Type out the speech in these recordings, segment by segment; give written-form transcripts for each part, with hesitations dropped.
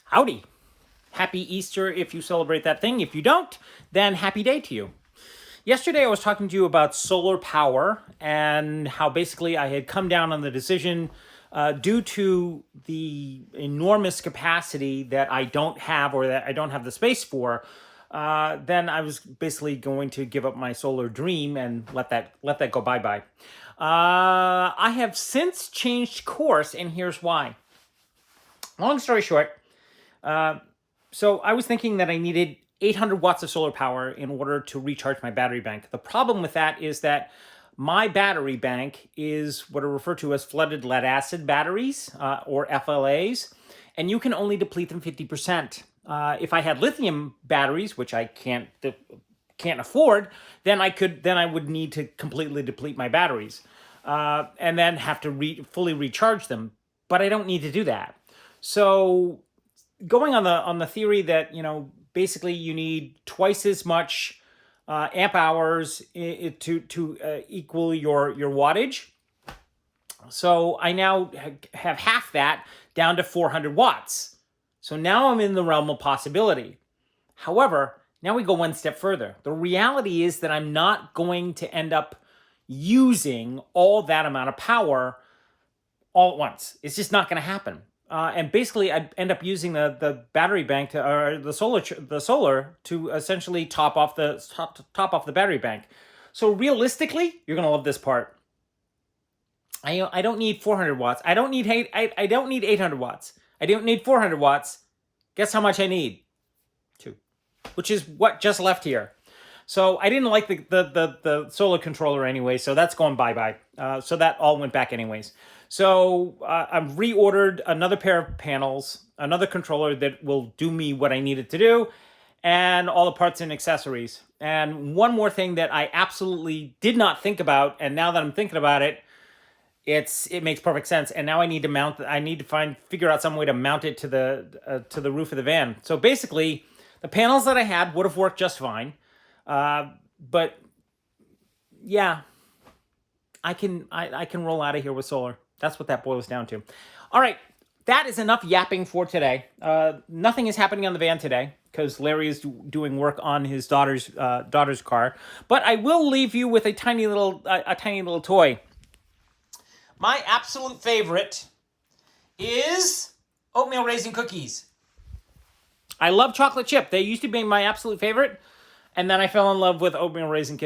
Howdy. Happy Easter if you celebrate that thing. If you don't, then happy day to you. Yesterday I was talking to you about solar power and how basically I had come down on the decision due to the enormous capacity that I don't have or that I don't have the space for. Then I was basically going to give up my solar dream and let that go bye-bye. I have since changed course, and here's why. Long story short, so I was thinking that I needed 800 watts of solar power in order to recharge my battery bank. The problem with that is that my battery bank is what are referred to as flooded lead acid batteries, or FLAs, and you can only deplete them 50%. If I had lithium batteries, which I can't afford, then I would need to completely deplete my batteries, and then have to fully recharge them. But I don't need to do that. So going on the theory that, basically you need twice as much amp hours to equal your wattage. So I now have half that down to 400 watts. So now I'm in the realm of possibility. However, now we go one step further. The reality is that I'm not going to end up using all that amount of power all at once. It's just not going to happen. And basically, I'd end up using the battery bank or the solar to essentially top off the battery bank. So realistically, you're gonna love this part. I don't need 400 watts. I don't need 800 watts. I don't need 400 watts. Guess how much I need? 2, which is what just left here. So I didn't like the solar controller anyway, so that's going bye-bye. So that all went back anyways. So I've reordered another pair of panels, another controller that will do me what I need it to do, and all the parts and accessories. And one more thing that I absolutely did not think about, and now that I'm thinking about it, it makes perfect sense. And now I need to figure out some way to mount it to the roof of the van. So basically, the panels that I had would have worked just fine. But yeah, I can roll out of here with solar. That's what that boils down to. All right, that is enough yapping for today. Nothing is happening on the van today because Larry is doing work on his daughter's car. But I will leave you with a tiny little toy. My absolute favorite is oatmeal raisin cookies. I love chocolate chip. They used to be my absolute favorite. And then I fell in love with oatmeal raisin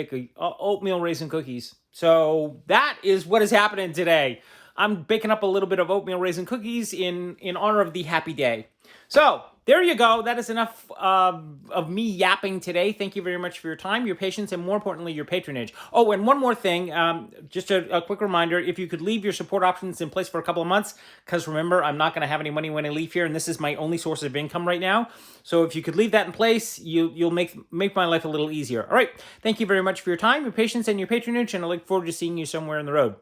cookies. So that is what is happening today. I'm baking up a little bit of oatmeal raisin cookies in honor of the happy day. So there you go. That is enough of me yapping today. Thank you very much for your time, your patience, and more importantly, your patronage. Oh, and one more thing, just a quick reminder, if you could leave your support options in place for a couple of months, because remember, I'm not going to have any money when I leave here, and this is my only source of income right now. So if you could leave that in place, you'll make my life a little easier. All right. Thank you very much for your time, your patience, and your patronage, and I look forward to seeing you somewhere on the road.